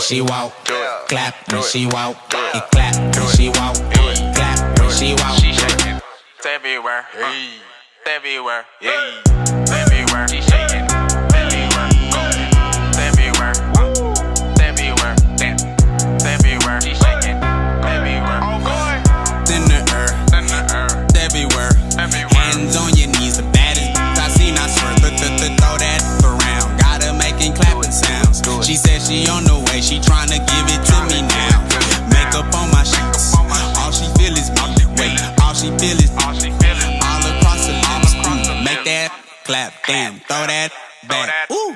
she walk, clap when she walk, it clap when she walk, clap when she walk. She shaking everywhere, everywhere, everywhere. She shaking everywhere, everywhere, everywhere, everywhere. She shaking everywhere. Oh boy, In the earth, everywhere. Hands on your knees, the baddest I seen. I swear, throw that around. Gotta making clapping sounds. She said she on the way, she tryna give it to me now. Makeup on my sheets, all she feel is me. Wait, all she feel is all she feeling. all across the lips. Make that clap, damn, throw that back. Ooh.